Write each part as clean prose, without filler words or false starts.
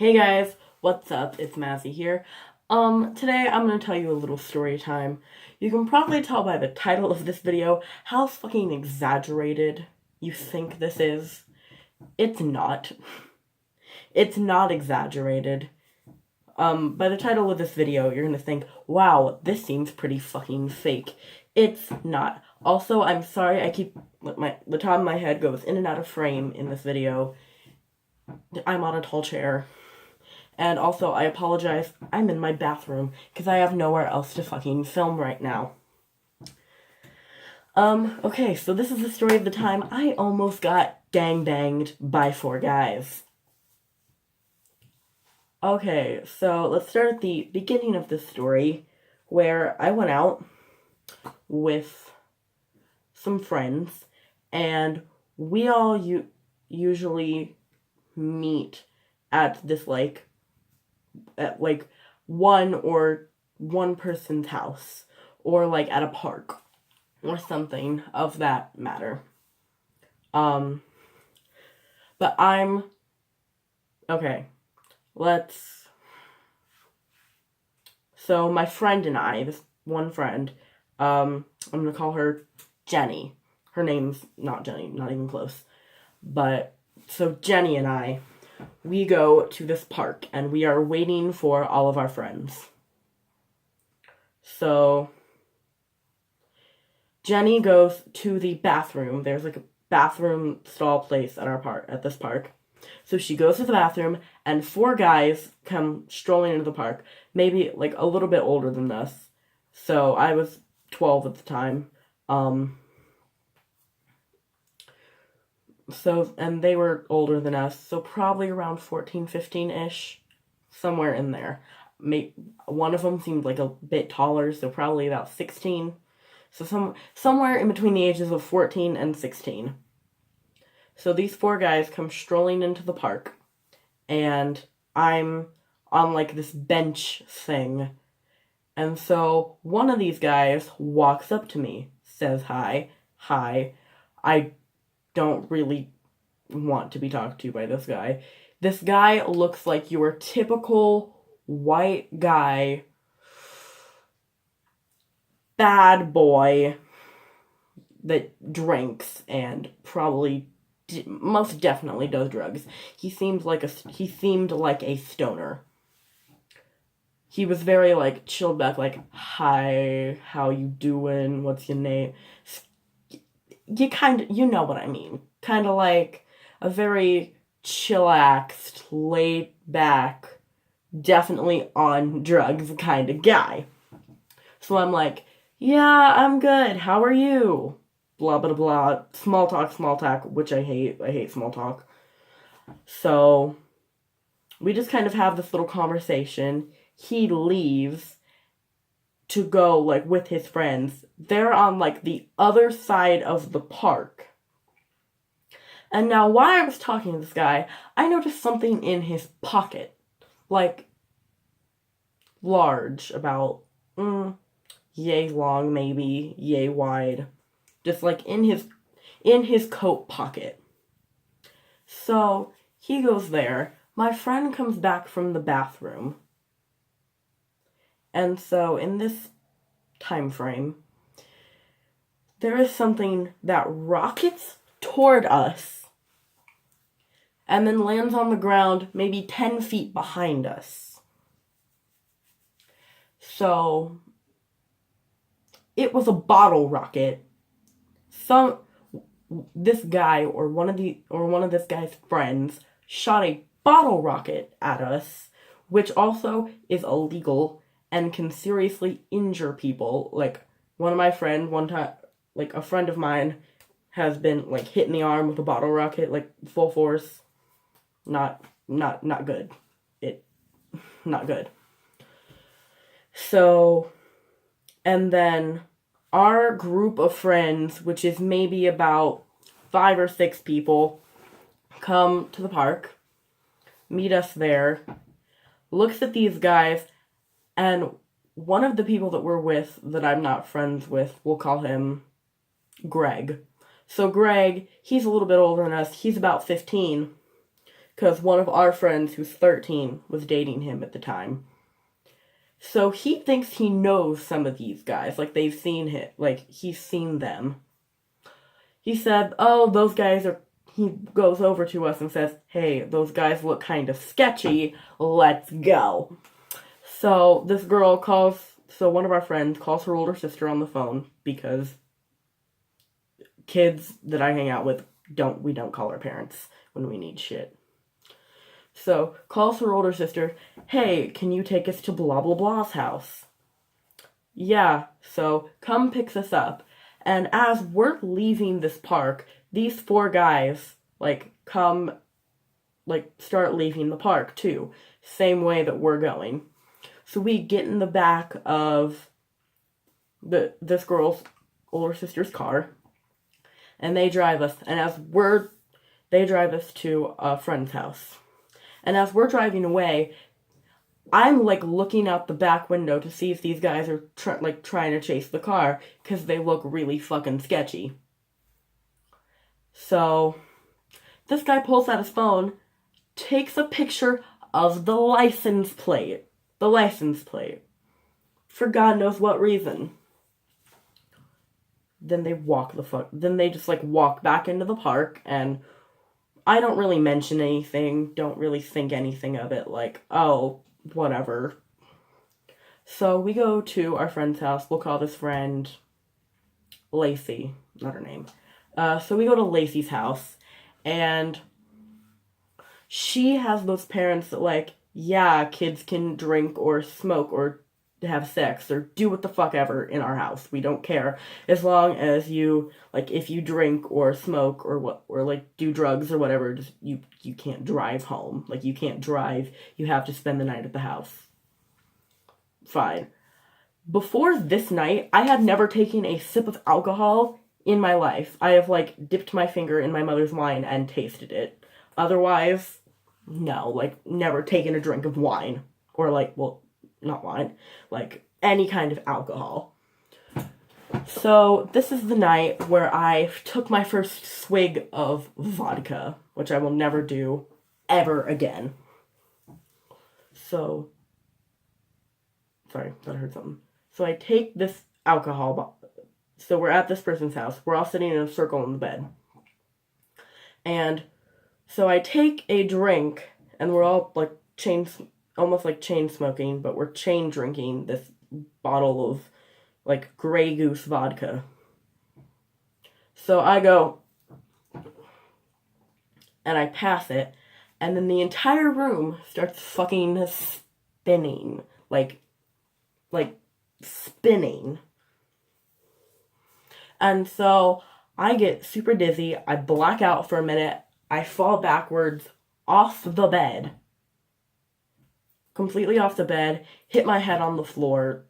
Hey guys, what's up? It's Mazzy here. Today I'm gonna tell you a little story time. You can probably tell by the title of this video how fucking exaggerated you think this is. It's not. It's not exaggerated. By the title of this video, you're gonna think, wow, this seems pretty fucking fake. It's not. Also, I'm sorry the top of my head goes in and out of frame in this video. I'm on a tall chair. And also, I apologize, I'm in my bathroom, because I have nowhere else to fucking film right now. Okay, so this is the story of the time I almost got gangbanged by 4 guys. Okay, so let's start at the beginning of this story, where I went out with some friends, and we all usually meet at this, at one person's house, or at a park or something of that matter. But okay, so my friend and I, this one friend, I'm gonna call her Jenny. Her name's not Jenny, not even close. But so Jenny and I, we go to this park, and we are waiting for all of our friends. So, Jenny goes to the bathroom. There's a bathroom stall place at this park. So she goes to the bathroom, and 4 guys come strolling into the park, maybe a little bit older than us. So I was 12 at the time. And they were older than us, so probably around 14, 15-ish, somewhere in there. One of them seemed a bit taller, so probably about 16. So somewhere in between the ages of 14 and 16. So these 4 guys come strolling into the park, and I'm on this bench thing. And so one of these guys walks up to me, says hi. I don't really want to be talked to by this guy. This guy looks like your typical white guy, bad boy that drinks and probably most definitely does drugs. He seemed like a stoner. He was very chilled back, hi, how you doing? What's your name? You know what I mean. Kind of like a very chillaxed, laid back, definitely on drugs kind of guy. So I'm like, yeah, I'm good. How are you? Blah, blah, blah. Small talk, which I hate. I hate small talk. So we just kind of have this little conversation. He leaves to go with his friends. They're on the other side of the park. And now while I was talking to this guy, I noticed something in his pocket. Large, about yay long, maybe yay wide. Just in his coat pocket. So he goes there. My friend comes back from the bathroom. And so, in this time frame, there is something that rockets toward us and then lands on the ground maybe 10 feet behind us. So, it was a bottle rocket. This guy or one of this guy's friends shot a bottle rocket at us, which also is illegal and can seriously injure people. One of my friends, one time, a friend of mine has been, hit in the arm with a bottle rocket, full force. Not good. Not good. So, and then our group of friends, which is maybe about 5 or 6 people, come to the park, meet us there, looks at these guys, and one of the people that we're with, that I'm not friends with, we'll call him Greg. So Greg, he's a little bit older than us. He's about 15. because one of our friends who's 13 was dating him at the time. So he thinks he knows some of these guys, like they've seen him, like he's seen them. He said, oh, those guys are, he goes over to us and says, hey, those guys look kind of sketchy, let's go. So this girl one of our friends calls her older sister on the phone, because kids that I hang out with, we don't call our parents when we need shit. So, calls her older sister, hey, can you take us to blah blah blah's house? Yeah, so come picks us up. And as we're leaving this park, these 4 guys, start leaving the park too. Same way that we're going. So we get in the back of this girl's older sister's car, and they drive us, and they drive us to a friend's house. And as we're driving away, I'm, looking out the back window to see if these guys are, trying to chase the car, because they look really fucking sketchy. So, this guy pulls out his phone, takes a picture of the license plate. The license plate. For God knows what reason. Then they just, walk back into the park, and I don't really mention anything, don't really think anything of it, oh, whatever. So we go to our friend's house. We'll call this friend Lacey, not her name. So we go to Lacey's house, and she has those parents that, yeah, kids can drink or smoke or have sex or do what the fuck ever in our house. We don't care. As long as you, if you drink or smoke or do drugs or whatever, just, you can't drive home. You can't drive. You have to spend the night at the house. Fine. Before this night, I had never taken a sip of alcohol in my life. I have, dipped my finger in my mother's wine and tasted it. Otherwise, no, never taken a drink of wine. Or, not wine, any kind of alcohol. So, this is the night where I took my first swig of vodka, which I will never do ever again. So, sorry, thought I heard something. So I take this alcohol, so we're at this person's house, we're all sitting in a circle in the bed. And so I take a drink, and we're all, almost like chain smoking, but we're chain drinking this bottle of, Grey Goose vodka. So I go, and I pass it, and then the entire room starts fucking spinning. Spinning. And so I get super dizzy, I black out for a minute, I fall backwards off the bed. Completely off the bed, hit my head on the floor,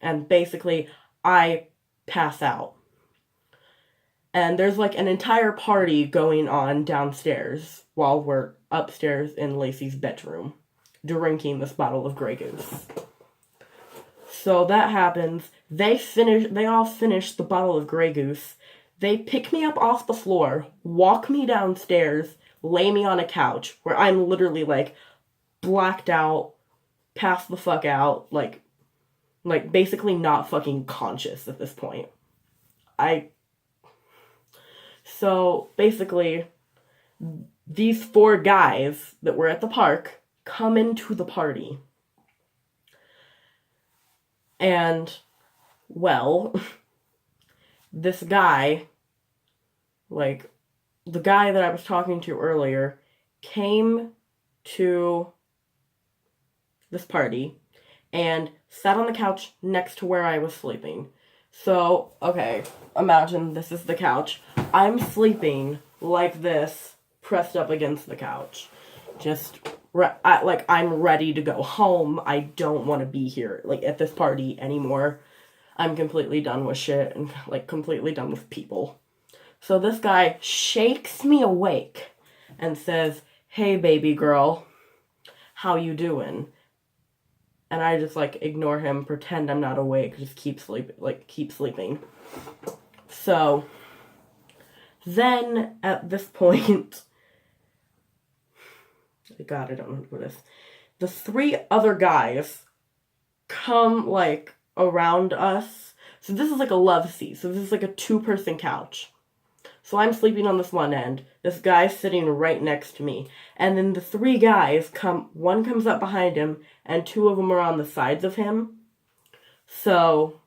and basically, I pass out. And there's, an entire party going on downstairs while we're upstairs in Lacey's bedroom, drinking this bottle of Grey Goose. So that happens, they all finish the bottle of Grey Goose, they pick me up off the floor, walk me downstairs, lay me on a couch, where I'm literally, blacked out, passed the fuck out, basically not fucking conscious at this point. So, basically, these 4 guys that were at the park come into the party. And, well, this guy, the guy that I was talking to earlier, came to this party and sat on the couch next to where I was sleeping. So, okay, imagine this is the couch. I'm sleeping like this, pressed up against the couch. Just, I'm ready to go home. I don't want to be here, at this party anymore. I'm completely done with shit and, completely done with people. So this guy shakes me awake and says, hey, baby girl, how you doing? And I just, ignore him, pretend I'm not awake, just keep sleeping. So, then, at this point, God, I don't know who it is. The 3 other guys come, like, around us. So this is like a love seat. So this is like a 2-person couch. So I'm sleeping on this one end. This guy's sitting right next to me. And then the 3 guys come, one comes up behind him, and 2 of them are on the sides of him. So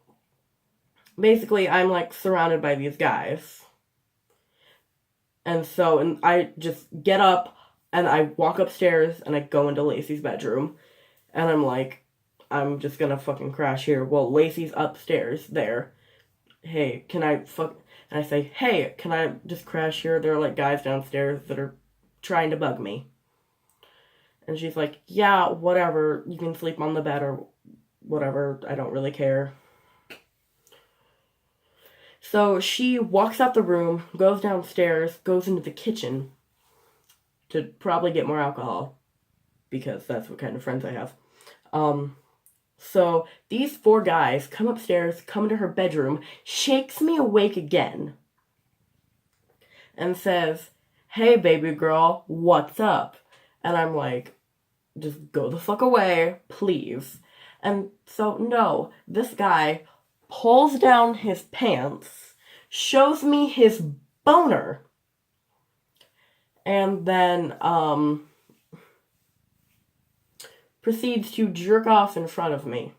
basically, I'm, like, surrounded by these guys. And I just get up, and I walk upstairs, and I go into Lacey's bedroom. And I'm like, I'm just gonna fucking crash here. Well, Lacey's upstairs there. Hey, can I fuck... And I say, hey, can I just crash here? There are, like, guys downstairs that are trying to bug me. And she's like, yeah, whatever. You can sleep on the bed or whatever. I don't really care. So she walks out the room, goes downstairs, goes into the kitchen to probably get more alcohol. Because that's what kind of friends I have. So these 4 guys come upstairs, come into her bedroom, shakes me awake again, and says, hey, baby girl, what's up? And I'm like, just go the fuck away, please. And so, no, this guy pulls down his pants, shows me his boner, and then, proceeds to jerk off in front of me,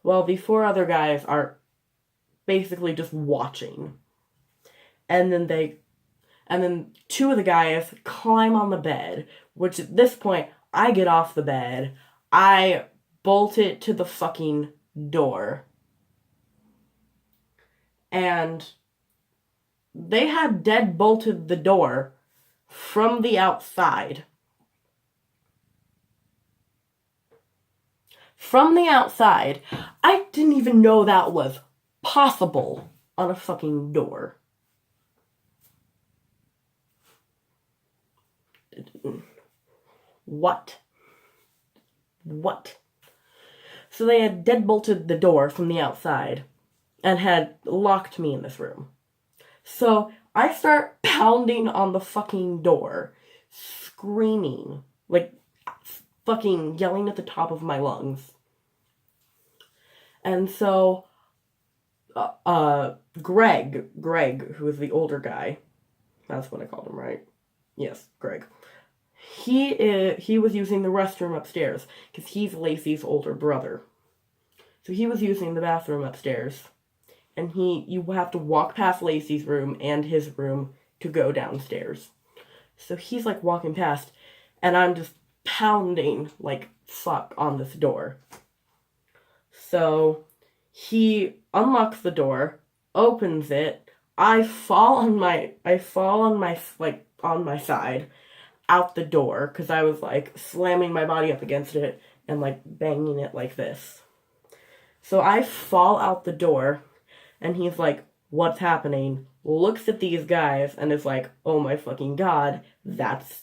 while the 4 other guys are basically just watching. And then 2 of the guys climb on the bed, which at this point, I get off the bed, I bolt it to the fucking door. And they had dead bolted the door from the outside. From the outside. I didn't even know that was possible on a fucking door. What? So they had deadbolted the door from the outside and had locked me in this room. So I start pounding on the fucking door, screaming, like fucking yelling at the top of my lungs. And so, Greg, who is the older guy, that's what I called him, right? Yes, Greg. He was using the restroom upstairs, because he's Lacey's older brother. So he was using the bathroom upstairs. And you have to walk past Lacey's room and his room to go downstairs. So he's, like, walking past, and I'm just pounding, like, fuck on this door. So he unlocks the door, opens it, I fall on my like, on my side, out the door, because I was, like, slamming my body up against it and, like, banging it like this. So I fall out the door, and he's like, what's happening? Looks at these guys, and is like, oh my fucking god, that's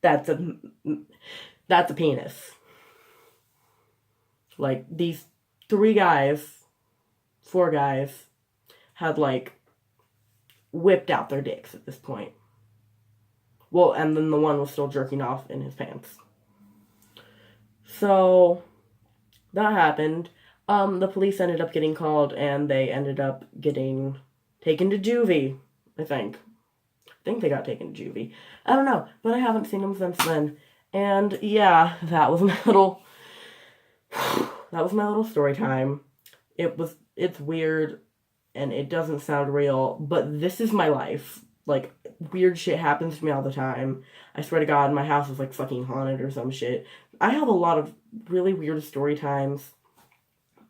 a penis. Like, these 4 guys, had, like, whipped out their dicks at this point. Well, and then the one was still jerking off in his pants. So, that happened. The police ended up getting called, and they ended up getting taken to juvie, I think. I think they got taken to juvie. I don't know, but I haven't seen them since then. And, yeah, that was my little story time. It's weird, and it doesn't sound real, but this is my life. Like, weird shit happens to me all the time. I swear to God, my house is, like, fucking haunted or some shit. I have a lot of really weird story times.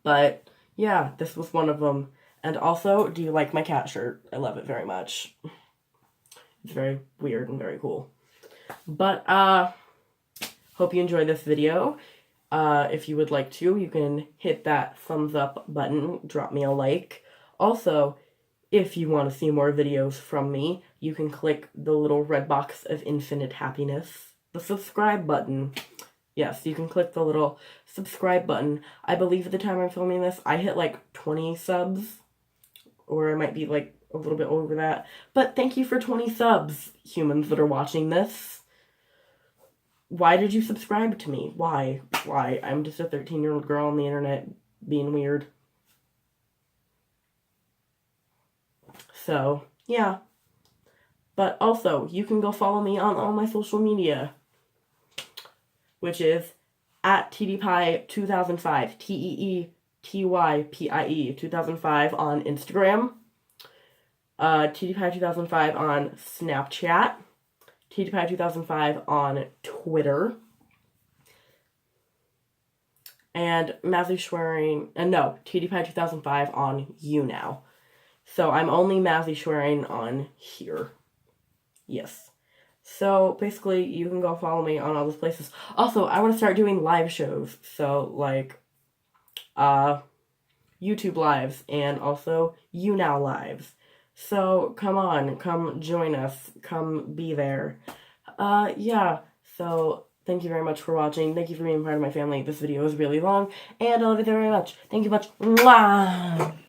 But, yeah, this was one of them. And also, do you like my cat shirt? I love it very much. It's very weird and very cool. But, hope you enjoyed this video. If you would like to, you can hit that thumbs up button, drop me a like. Also, if you want to see more videos from me, you can click the little red box of infinite happiness, the subscribe button. Yes, you can click the little subscribe button. I believe at the time I'm filming this, I hit like 20 subs, or I might be like a little bit over that. But thank you for 20 subs, humans that are watching this. why did you subscribe to me? Why? Why? I'm just a 13-year-old girl on the internet being weird. So, yeah. But also, you can go follow me on all my social media, which is at TDPie2005, TEETYPIE 2005 on Instagram, TDPie2005 on Snapchat, TDPie2005 on Twitter, and Matthew Schwerin, TDPie2005 on YouNow. So I'm only Matthew Schwerin on here. Yes. So basically, you can go follow me on all those places. Also, I want to start doing live shows. So like, YouTube lives and also YouNow lives. So come on, come join us, come be there. Yeah. So thank you very much for watching. Thank you for being part of my family. This video is really long, and I love you very much. Thank you much. Mwah!